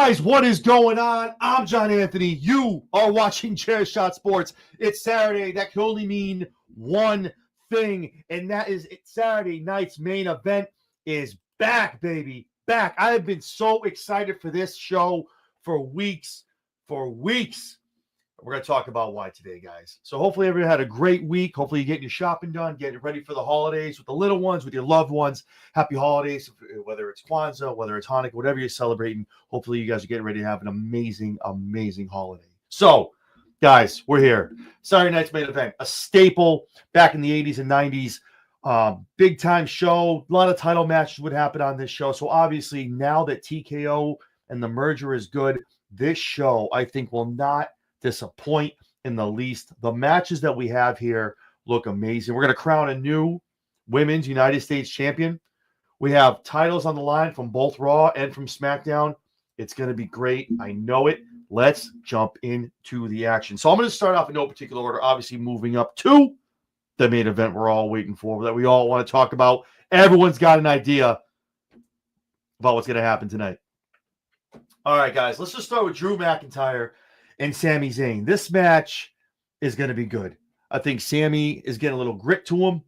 Guys, what is going on? I'm John Anthony. You are watching Chair Shot Sports. It's Saturday. That can only mean one thing, and that is Saturday night's main event is back, baby. Back. I have been so excited for this show for weeks. We're going to talk about why today, guys. So hopefully everyone had a great week. Hopefully you're getting your shopping done, getting ready for the holidays with the little ones, with your loved ones. Happy holidays, whether it's Kwanzaa, whether it's Hanukkah, whatever you're celebrating. Hopefully you guys are getting ready to have an amazing, amazing holiday. So, guys, we're here. Saturday night's main event, a staple back in the 80s and 90s. Big time show. A lot of title matches would happen on this show. So obviously now that TKO and the merger is good, this show I think will not disappoint in the least. The matches that we have here look amazing. We're going to crown a new Women's United States champion. We have titles on the line from both Raw and from SmackDown. It's going to be great. I know it. Let's jump into the action. So I'm going to start off in no particular order, obviously moving up to the main event we're all waiting for, that we all want to talk about. Everyone's got an idea about what's going to happen tonight. All right, guys, let's just start with Drew McIntyre and Sami Zayn. This match is going to be good. I think Sami is getting a little grit to him,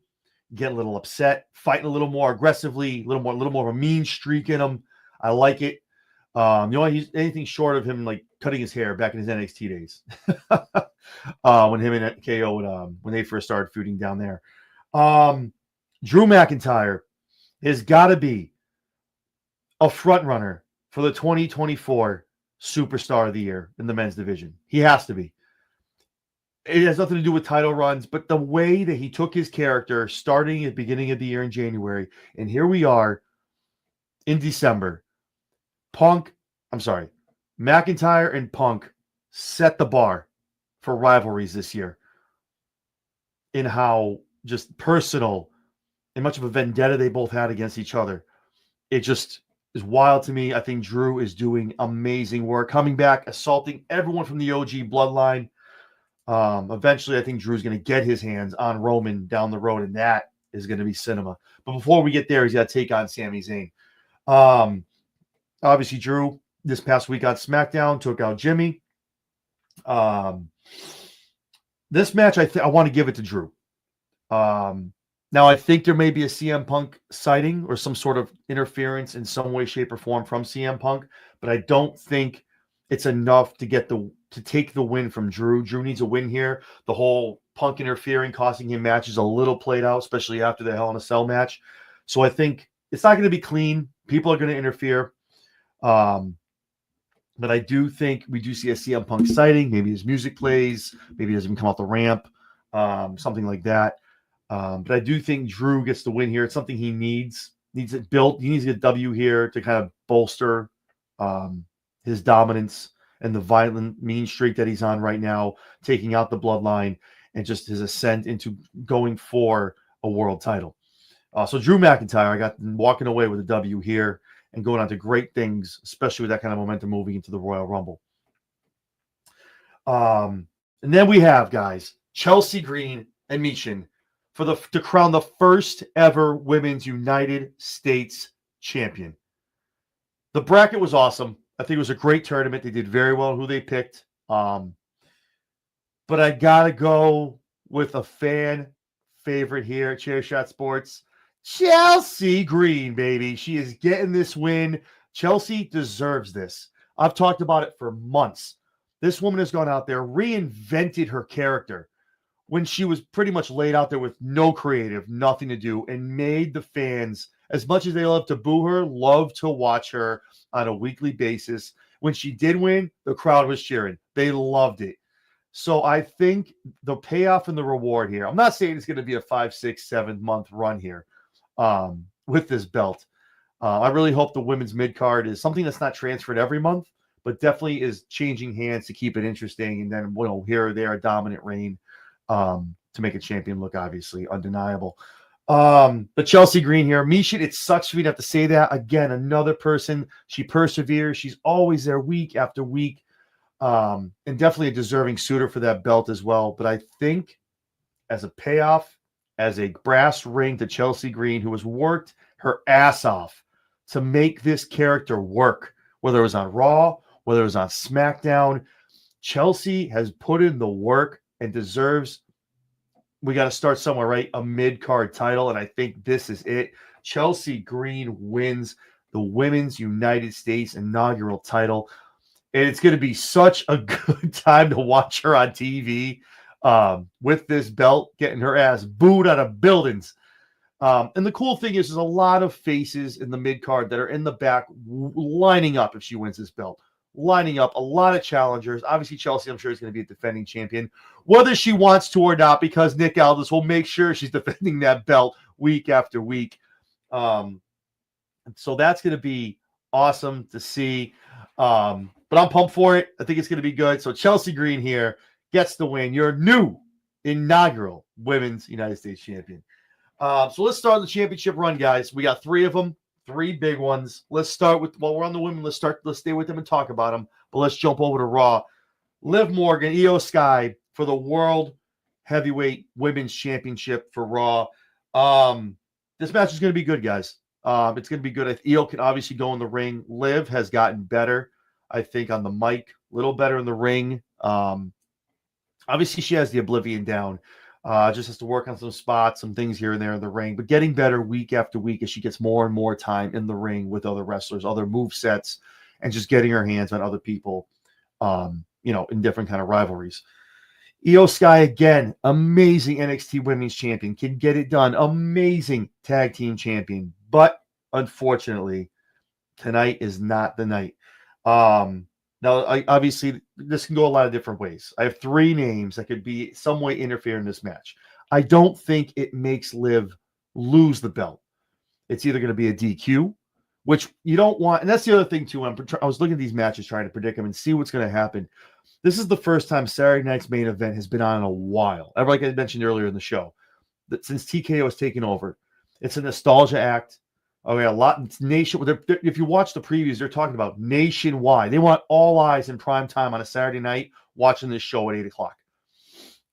getting a little upset, fighting a little more aggressively, a little more of a mean streak in him. I like it. He's anything short of him like cutting his hair back in his NXT days when him and KO when they first started feuding down there. Drew McIntyre has got to be a front runner for the 2024 Superstar of the Year in the men's division. He has to be. It has nothing to do with title runs, but the way that he took his character starting at the beginning of the year in January, and here we are in December. McIntyre and Punk set the bar for rivalries this year in how just personal and much of a vendetta they both had against each other. It just is wild to me. I think Drew is doing amazing work, coming back, assaulting everyone from the OG bloodline. Eventually, I think Drew's going to get his hands on Roman down the road, and that is going to be cinema. But before we get there, he's got to take on Sami Zayn. Obviously, Drew, this past week on SmackDown, took out Jimmy. This match, I want to give it to Drew. Now, I think there may be a CM Punk sighting or some sort of interference in some way, shape, or form from CM Punk, but I don't think it's enough to take the win from Drew. Drew needs a win here. The whole Punk interfering, costing him matches a little played out, especially after the Hell in a Cell match. So I think it's not going to be clean. People are going to interfere. But I do think we do see a CM Punk sighting. Maybe his music plays. Maybe he doesn't even come off the ramp. Something like that. But I do think Drew gets the win here. It's something he needs it built. He needs to get a W here to kind of bolster his dominance and the violent mean streak that he's on right now, taking out the bloodline and just his ascent into going for a world title. So Drew McIntyre, I got walking away with a W here and going on to great things, especially with that kind of momentum moving into the Royal Rumble. And then we have, guys, Chelsea Green and Michin to crown the first ever Women's United States champion. The bracket was awesome. I think it was a great tournament. They did very well who they picked. But I got to go with a fan favorite here at Chair Shot Sports. Chelsea Green, baby. She is getting this win. Chelsea deserves this. I've talked about it for months. This woman has gone out there, reinvented her character when she was pretty much laid out there with no creative, nothing to do, and made the fans, as much as they love to boo her, love to watch her on a weekly basis. When she did win, the crowd was cheering. They loved it. So I think the payoff and the reward here, I'm not saying it's going to be a 5, 6, 7 month run here with this belt. I really hope the women's mid-card is something that's not transferred every month, but definitely is changing hands to keep it interesting. And then, here or there, a dominant reign. To make a champion look obviously undeniable. But Chelsea Green here, Michin, it sucks for me to have to say that. Again, another person, she perseveres. She's always there week after week. And definitely a deserving suitor for that belt as well. But I think as a payoff, as a brass ring to Chelsea Green, who has worked her ass off to make this character work, whether it was on Raw whether it was on SmackDown. Chelsea has put in the work and deserves. We got to start somewhere, right? A mid-card title, and I think this is it. Chelsea Green wins the Women's United States inaugural title, and it's going to be such a good time to watch her on TV with this belt, getting her ass booed out of buildings. And the cool thing is there's a lot of faces in the mid-card that are in the back lining up if she wins this belt. Lining up a lot of challengers. Obviously, Chelsea, I'm sure, is going to be a defending champion, whether she wants to or not, because Nick Aldis will make sure she's defending that belt week after week. So that's going to be awesome to see. But I'm pumped for it. I think it's going to be good. So Chelsea Green here gets the win. Your new inaugural Women's United States champion. So let's start the championship run, guys. We got 3 of them. 3 big ones. Let's start with, while we're on the women, let's stay with them and talk about them. But let's jump over to Raw. Liv Morgan, Io Sky for the World Heavyweight Women's Championship for Raw. This match is going to be good, guys. It's going to be good. Io can obviously go in the ring. Liv has gotten better, I think, on the mic. A little better in the ring. Obviously, she has the Oblivion down. Just has to work on some spots, some things here and there in the ring, but getting better week after week as she gets more and more time in the ring with other wrestlers, other move sets, and just getting her hands on other people, in different kind of rivalries. Io Sky, again, amazing NXT Women's Champion, can get it done. Amazing tag team champion, but unfortunately, tonight is not the night. Now, obviously, this can go a lot of different ways. I have 3 names that could be some way interfere in this match. I don't think it makes Liv lose the belt. It's either going to be a DQ, which you don't want. And that's the other thing, too. I was looking at these matches, trying to predict them and see what's going to happen. This is the first time Saturday night's main event has been on in a while. Like I mentioned earlier in the show, that since TKO has taken over, it's a nostalgia act. Okay, a lot nation. If you watch the previews, they're talking about nationwide. They want all eyes in prime time on a Saturday night watching this show at 8:00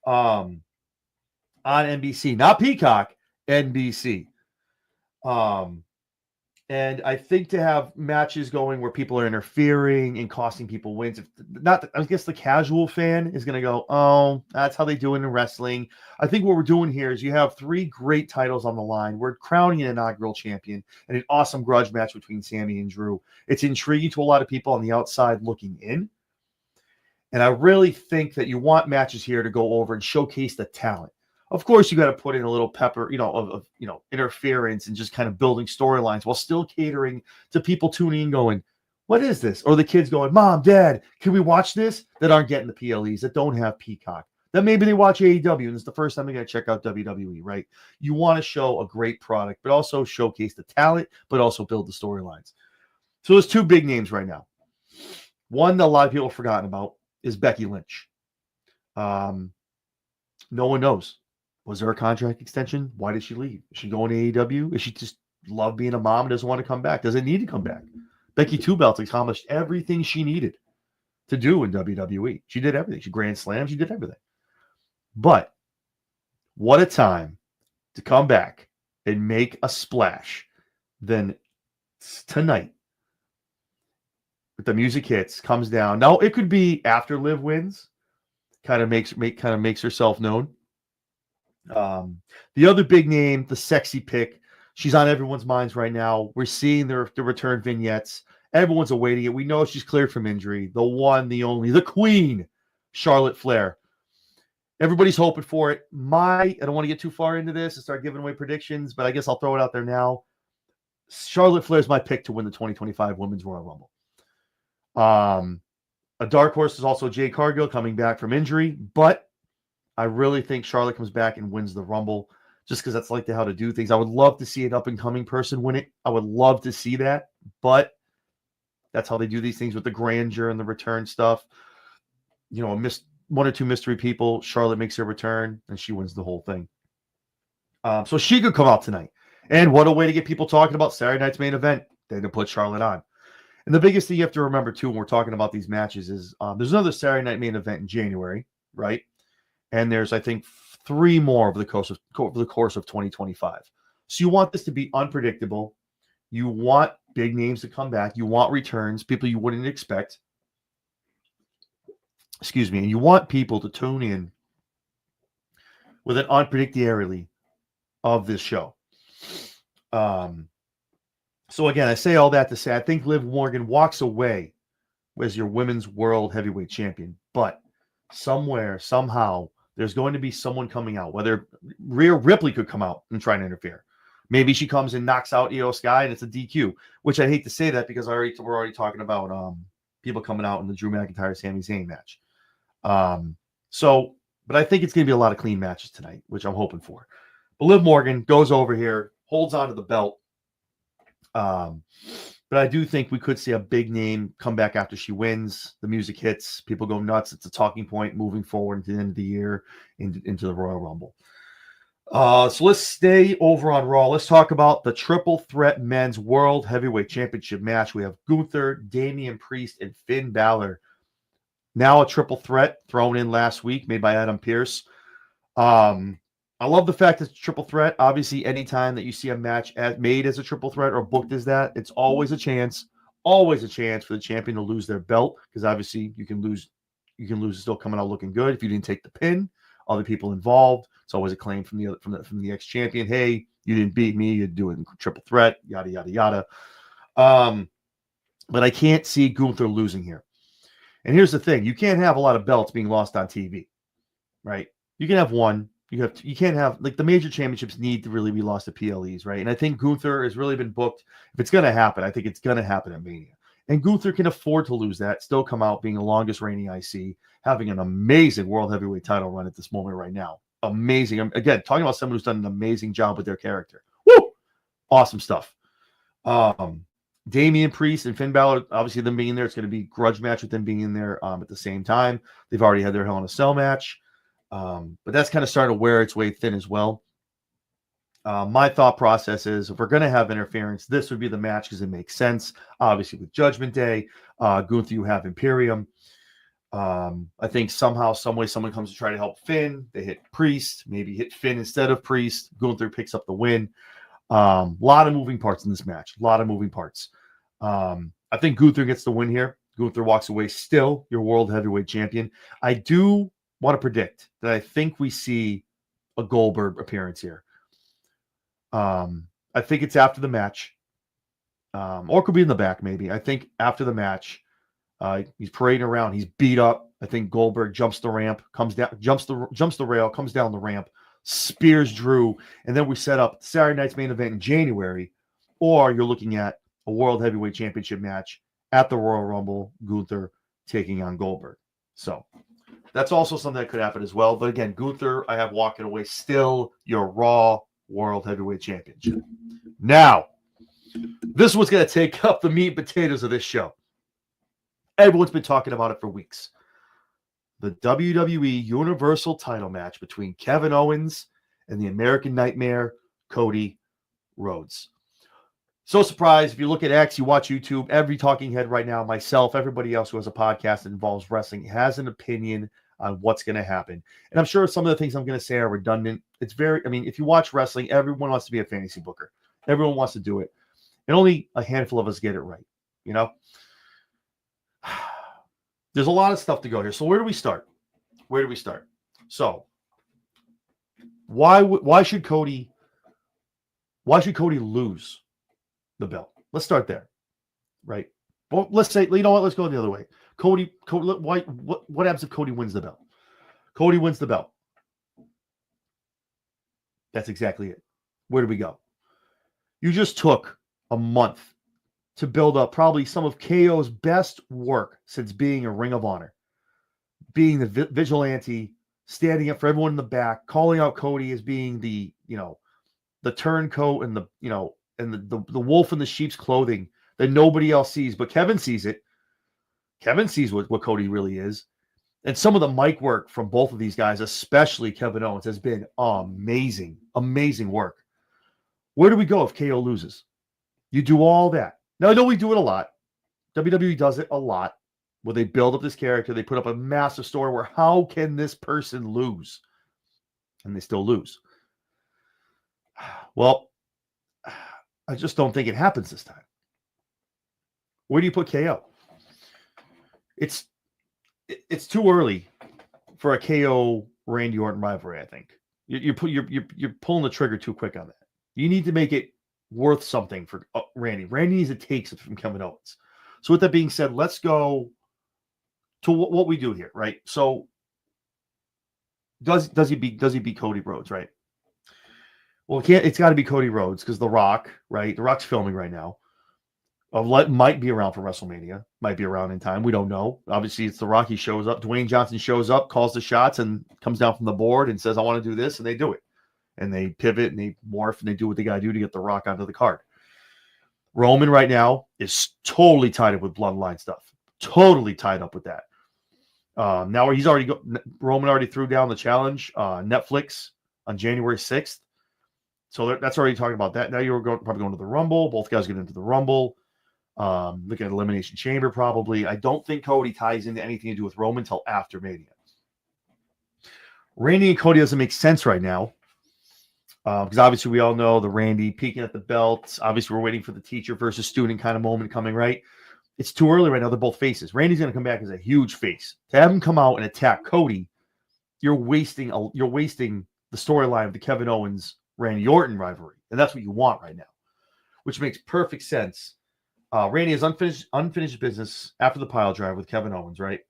on NBC, not Peacock, NBC. And I think to have matches going where people are interfering and costing people wins, I guess the casual fan is going to go, oh, that's how they do it in wrestling. I think what we're doing here is you have 3 great titles on the line. We're crowning an inaugural champion and an awesome grudge match between Sammy and Drew. It's intriguing to a lot of people on the outside looking in. And I really think that you want matches here to go over and showcase the talent. Of course, you got to put in a little pepper, of interference and just kind of building storylines while still catering to people tuning in going, what is this? Or the kids going, Mom, Dad, can we watch this? That aren't getting the PLEs, that don't have Peacock. That maybe they watch AEW and it's the first time they're going to check out WWE, right? You want to show a great product, but also showcase the talent, but also build the storylines. So there's 2 big names right now. One that a lot of people have forgotten about is Becky Lynch. No one knows. Was there a contract extension? Why did she leave? Is she going to AEW? Is she just love being a mom and doesn't want to come back? Doesn't need to come back. Becky 2 belts accomplished everything she needed to do in WWE. She did everything. She grand slammed. She did everything. But what a time to come back and make a splash. Then tonight, if the music hits, comes down. Now it could be after Liv wins, kind of makes herself known. The other big name, the sexy pick, she's on everyone's minds right now. We're seeing the return vignettes. Everyone's awaiting it. We know she's cleared from injury. The one, the only, the queen, Charlotte Flair. Everybody's hoping for it. I don't want to get too far into this and start giving away predictions, but I guess I'll throw it out there now. Charlotte Flair is my pick to win the 2025 Women's Royal Rumble. A dark horse is also Jade Cargill coming back from injury, but I really think Charlotte comes back and wins the Rumble just because that's like how to do things. I would love to see an up-and-coming person win it. I would love to see that, but that's how they do these things with the grandeur and the return stuff. 1 or 2 mystery people. Charlotte makes her return, and she wins the whole thing. So she could come out tonight. And what a way to get people talking about Saturday night's main event than to put Charlotte on. And the biggest thing you have to remember, too, when we're talking about these matches is there's another Saturday night main event in January, right? And there's, I think, 3 more over the course of 2025. So you want this to be unpredictable. You want big names to come back. You want returns, people you wouldn't expect. excuse me, and you want people to tune in with an unpredictability of this show. So again, I say all that to say I think Liv Morgan walks away as your women's world heavyweight champion, but somewhere, somehow, there's going to be someone coming out. Whether Rhea Ripley could come out and try and interfere. Maybe she comes and knocks out Io Sky and it's a DQ, which I hate to say that because we're already talking about people coming out in the Drew McIntyre Sami Zayn match. But I think it's going to be a lot of clean matches tonight, which I'm hoping for. But Liv Morgan goes over here, holds onto the belt. But I do think we could see a big name come back after she wins. The music hits, people go nuts. It's a talking point moving forward into the end of the year into the Royal Rumble. So let's stay over on Raw. Let's talk about the Triple Threat Men's World Heavyweight Championship match. We have Gunther, Damian Priest, and Finn Balor. Now a triple threat thrown in last week, made by Adam Pearce. I love the fact that it's a triple threat. Obviously, anytime that you see a match made as a triple threat or booked as that, it's always a chance for the champion to lose their belt, because obviously you can lose still coming out looking good if you didn't take the pin. Other people involved. It's always a claim from the ex-champion. Hey, you didn't beat me. You're doing triple threat. Yada yada yada. But I can't see Gunther losing here. And here's the thing: you can't have a lot of belts being lost on TV, right? You can have one. You can't have, like, the major championships need to really be lost to PLEs, right? And I think Gunther has really been booked. If it's going to happen, I think it's going to happen at Mania. And Gunther can afford to lose that, still come out being the longest reigning IC, having an amazing World Heavyweight title run at this moment right now. Amazing. Again, talking about someone who's done an amazing job with their character. Woo! Awesome stuff. Damian Priest and Finn Balor, obviously them being in there, it's going to be a grudge match with them being in there at the same time. They've already had their Hell in a Cell match. But that's kind of starting to wear its way thin as well. My thought process is, if we're going to have interference, this would be the match because it makes sense. Obviously, with Judgment Day, Gunther, you have Imperium. I think somehow, some way, someone comes to try to help Finn. They hit Priest, maybe hit Finn instead of Priest. Gunther picks up the win. A lot of moving parts in this match. A lot of moving parts. I think Gunther gets the win here. Gunther walks away still your World Heavyweight Champion. I do want to predict that I think we see a Goldberg appearance here. I think it's after the match, or it could be in the back maybe. I think after the match, he's parading around, he's beat up. I think Goldberg jumps the ramp, comes down, jumps the rail, comes down the ramp, spears Drew, and then we set up Saturday night's main event in January. Or you're looking at a World Heavyweight Championship match at the Royal Rumble, Gunther taking on Goldberg. So that's also something that could happen as well. But again, Gunther, I have walking away still your Raw World Heavyweight Championship. Now, this was going to take up the meat and potatoes of this show. Everyone's been talking about it for weeks. The WWE Universal title match between Kevin Owens and the American Nightmare, Cody Rhodes. So surprised, if you look at X, you watch YouTube, every talking head right now, myself, everybody else who has a podcast that involves wrestling, has an opinion on what's going to happen. And I'm sure some of the things I'm going to say are redundant. If you watch wrestling, everyone wants to be a fantasy booker. Everyone wants to do it. And only a handful of us get it right, you know? There's a lot of stuff to go here. So where do we start? So why should Cody lose the belt? Let's start there, right? Well, let's say, you know what? Let's go the other way. Cody, what happens if Cody wins the belt? Cody wins the belt. That's exactly it. Where do we go? You just took a month to build up probably some of KO's best work since being a Ring of Honor, being the vigilante, standing up for everyone in the back, calling out Cody as being the turncoat and the wolf in the sheep's clothing that nobody else sees, but Kevin sees it. Kevin sees what Cody really is. And some of the mic work from both of these guys, especially Kevin Owens, has been amazing, amazing work. Where do we go if KO loses? You do all that. Now, I know we do it a lot. WWE does it a lot, where they build up this character. They put up a massive story where, how can this person lose? And they still lose. Well, I just don't think it happens this time. Where do you put KO? it's too early for a KO Randy Orton rivalry. I think you're pulling the trigger too quick on that. You need to make it worth something for Randy. Randy needs to take something from Kevin Owens. So with that being said, let's go to what we do here, right? So does he beat Cody Rhodes, right? Well, it's got to be Cody Rhodes because The Rock, right? The Rock's filming right now. Might be around for WrestleMania. Might be around in time. We don't know. Obviously, it's The Rock. He shows up. Dwayne Johnson shows up, calls the shots, and comes down from the board and says, I want to do this, and they do it. And they pivot, and they morph, and they do what they got to do to get The Rock onto the card. Roman right now is totally tied up with bloodline stuff. Totally tied up with that. Now he's already Roman already threw down the challenge, Netflix on January 6th. So that's already talking about that. Now you're probably going to the Rumble. Both guys get into the Rumble. Look at Elimination Chamber probably. I don't think Cody ties into anything to do with Roman until after Mania. Randy and Cody doesn't make sense right now. Because obviously we all know the Randy peeking at the belt. Obviously we're waiting for the teacher versus student kind of moment coming, right? It's too early right now. They're both faces. Randy's going to come back as a huge face. To have him come out and attack Cody, you're wasting the storyline of the Kevin Owens Randy Orton rivalry, and that's what you want right now, which makes perfect sense. Randy has unfinished business after the pile drive with Kevin Owens, right?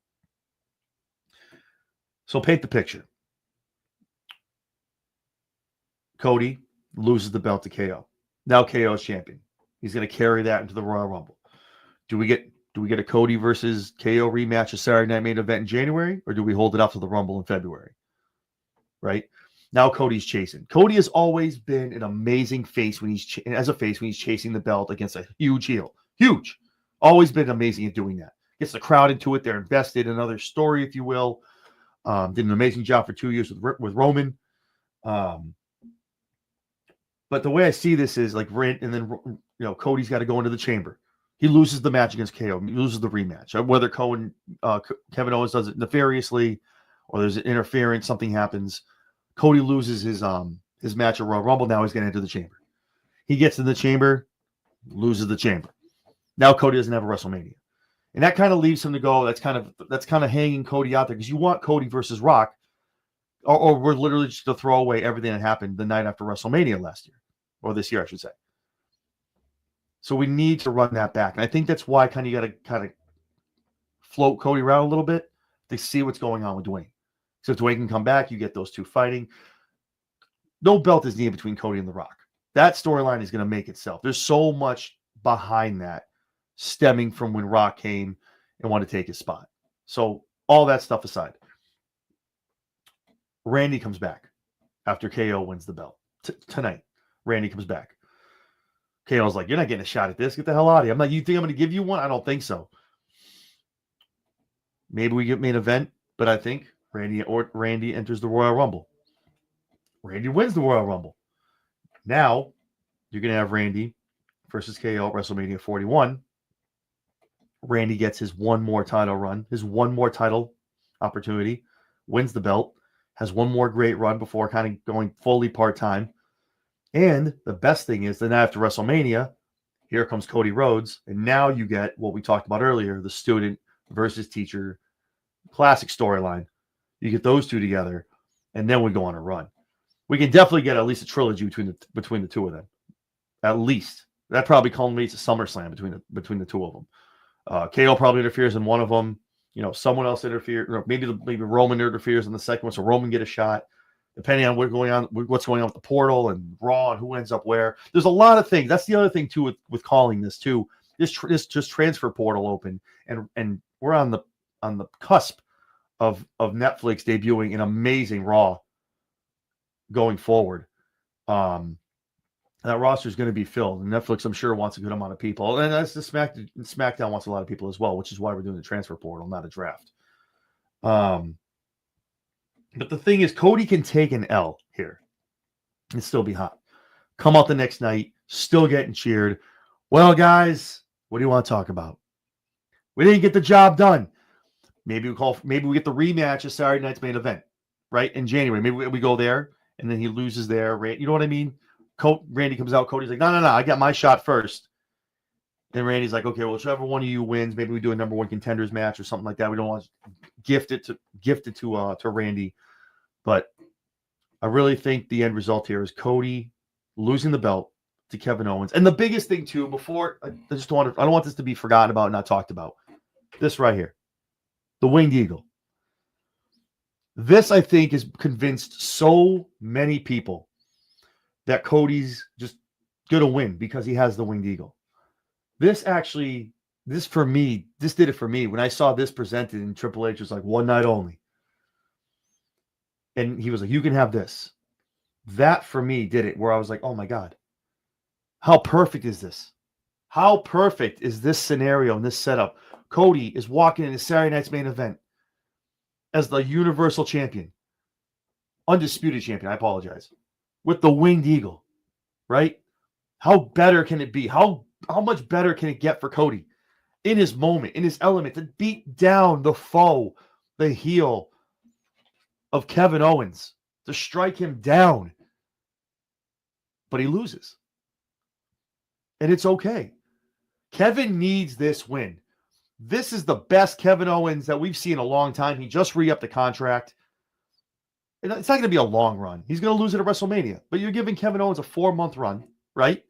So paint the picture. Cody loses the belt to KO. Now KO is champion. He's going to carry that into the Royal Rumble. Do we get a Cody versus KO rematch, a Saturday Night Main Event in January, or do we hold it up to the Rumble in February? Right? Now Cody's chasing. Cody has always been an amazing face when he's chasing the belt against a huge heel. Huge. Always been amazing at doing that. Gets the crowd into it. They're invested in another story, if you will. Did an amazing job for 2 years with Roman. But the way I see this is like, and then Cody's got to go into the chamber. He loses the match against KO. He loses the rematch. Whether Kevin Owens does it nefariously or there's an interference, something happens. Cody loses his match at Royal Rumble. Now he's going to enter the chamber. He gets in the chamber, loses the chamber. Now Cody doesn't have a WrestleMania, and that kind of leaves him to go. That's kind of hanging Cody out there because you want Cody versus Rock, or we're literally just to throw away everything that happened the night after WrestleMania last year, or this year, I should say. So we need to run that back, and I think that's why you got to kind of float Cody around a little bit to see what's going on with Dwayne. So if Dwayne can come back, you get those two fighting. No belt is needed between Cody and The Rock. That storyline is going to make itself. There's so much behind that stemming from when Rock came and wanted to take his spot. So all that stuff aside, Randy comes back after KO wins the belt. Tonight, Randy comes back. KO's like, you're not getting a shot at this. Get the hell out of here. I'm like, you think I'm going to give you one? I don't think so. Maybe we get main event, but I think Randy enters the Royal Rumble. Randy wins the Royal Rumble. Now, you're going to have Randy versus KO at WrestleMania 41. Randy gets his one more title run, his one more title opportunity, wins the belt, has one more great run before kind of going fully part-time. And the best thing is the night after WrestleMania, here comes Cody Rhodes, and now you get what we talked about earlier, the student versus teacher classic storyline. You get those two together, and then we go on a run. We can definitely get at least a trilogy between the two of them. At least. That probably culminates a SummerSlam between the two of them. KO probably interferes in one of them. Someone else interferes. Maybe Roman interferes in the second one, so Roman get a shot. Depending on what's going on with the portal and Raw and who ends up where. There's a lot of things. That's the other thing too with calling this too. This just transfer portal open, and we're on the cusp of Netflix debuting an amazing Raw going forward. That roster is going to be filled, and Netflix, I'm sure, wants a good amount of people, and that's the SmackDown wants a lot of people as well, which is why we're doing the transfer portal, not a draft. But the thing is, Cody can take an L here and still be hot. Come out the next night, still getting cheered. Well, guys, what do you want to talk about? We didn't get the job done. Maybe we get the rematch of Saturday night's main event, right? In January. Maybe we go there, and then he loses there. You know what I mean? Randy comes out. Cody's like, no, I got my shot first. And Randy's like, okay, well, whichever one of you wins, maybe we do a number one contenders match or something like that. We don't want to gift it to Randy. But I really think the end result here is Cody losing the belt to Kevin Owens. And the biggest thing too, before I don't want this to be forgotten about and not talked about. This right here. The Winged Eagle. This, I think, has convinced so many people that Cody's just going to win because he has the Winged Eagle. This did it for me. When I saw this presented and Triple H was like, one night only. And he was like, you can have this. That for me did it, where I was like, oh my God, how perfect is this? How perfect is this scenario and this setup? Cody is walking into Saturday night's main event as the Universal Champion, undisputed champion, I apologize, with the Winged Eagle, right? How better can it be? How much better can it get for Cody in his moment, in his element, to beat down the foe, the heel of Kevin Owens, to strike him down? But he loses. And it's okay. Kevin needs this win. This is the best Kevin Owens that we've seen in a long time. He just re-upped the contract. It's not going to be a long run. He's going to lose it at WrestleMania. But you're giving Kevin Owens a 4-month run, right?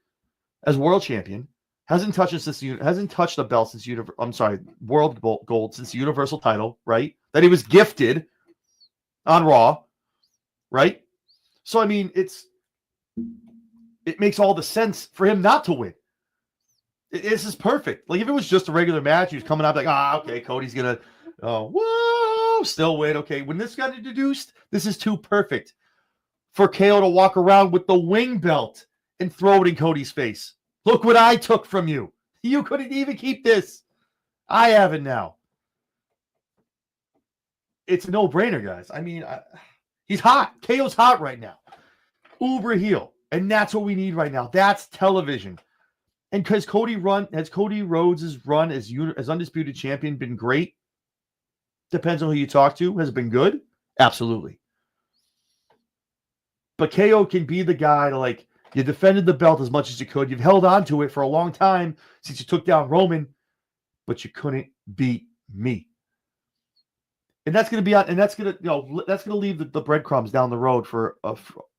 As world champion. Hasn't touched the belt since world gold since the Universal title, right? That he was gifted on Raw, right? So I mean, it makes all the sense for him not to win. This is perfect. Like if it was just a regular match, he was coming out like, okay, Cody's gonna, still win. Okay, when this got introduced, this is too perfect for KO to walk around with the wing belt and throw it in Cody's face. Look what I took from you. You couldn't even keep this. I have it now. It's a no-brainer, guys. I mean, he's hot. KO's hot right now. Uber heel. And that's what we need right now. That's television. And has Cody Rhodes' run as undisputed champion been great? Depends on who you talk to. Has it been good? Absolutely. But KO can be the guy to you defended the belt as much as you could. You've held on to it for a long time since you took down Roman, but you couldn't beat me. And that's going to leave the breadcrumbs down the road for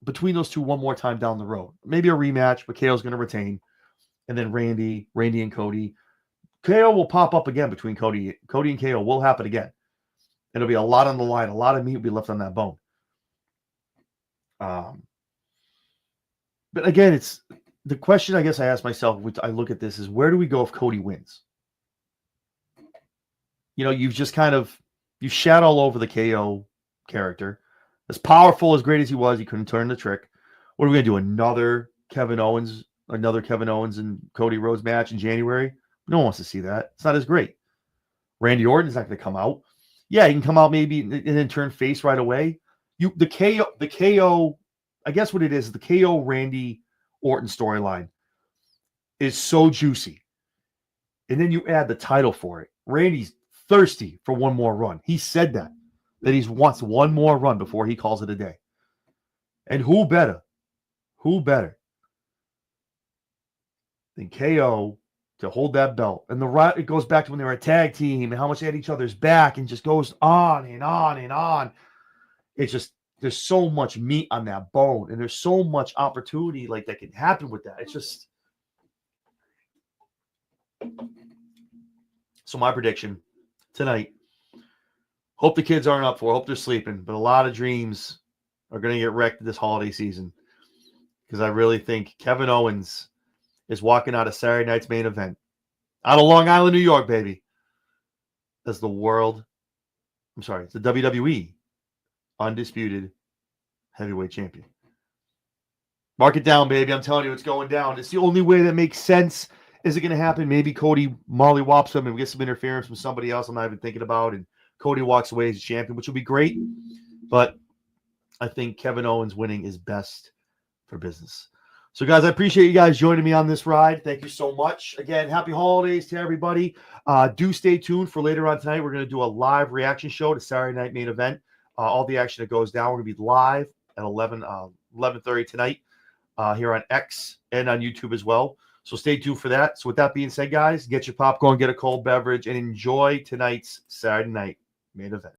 between those two one more time down the road. Maybe a rematch, but KO's going to retain. And then Randy and Cody. KO will pop up again between Cody and KO will happen again. It'll be a lot on the line. A lot of meat will be left on that bone. But again, it's the question I guess I ask myself, which I look at this, is where do we go if Cody wins? You've just you shat all over the KO character. As powerful, as great as he was, he couldn't turn the trick. What are we going to do? Another Kevin Owens and Cody Rhodes match in January? No one wants to see that. It's not as great. Randy Orton's not going to come out. Yeah, he can come out maybe and then turn face right away. The KO, I guess what it is, the KO Randy Orton storyline is so juicy. And then you add the title for it. Randy's thirsty for one more run. He said that he wants one more run before he calls it a day. And who better than KO to hold that belt? And it goes back to when they were a tag team and how much they had each other's back, and just goes on and on and on. It's just, there's so much meat on that bone, and there's so much opportunity that can happen with that. It's just, so my prediction tonight, hope the kids aren't up for it, hope they're sleeping, but a lot of dreams are going to get wrecked this holiday season, because I really think Kevin Owens is walking out of Saturday night's main event out of Long Island, New York, baby, as the WWE undisputed heavyweight champion. Mark it down, baby. I'm telling you, it's going down. It's the only way that makes sense. Is it going to happen? Maybe Cody mollywops him and we get some interference from somebody else I'm not even thinking about, and Cody walks away as champion, which would be great. But I think Kevin Owens winning is best for business. So, guys, I appreciate you guys joining me on this ride. Thank you so much. Again, happy holidays to everybody. Do stay tuned for later on tonight. We're going to do a live reaction show to Saturday Night Main Event. All the action that goes down. We're going to be live at 11:30 tonight here on X and on YouTube as well. So stay tuned for that. So with that being said, guys, get your popcorn, get a cold beverage, and enjoy tonight's Saturday night main event.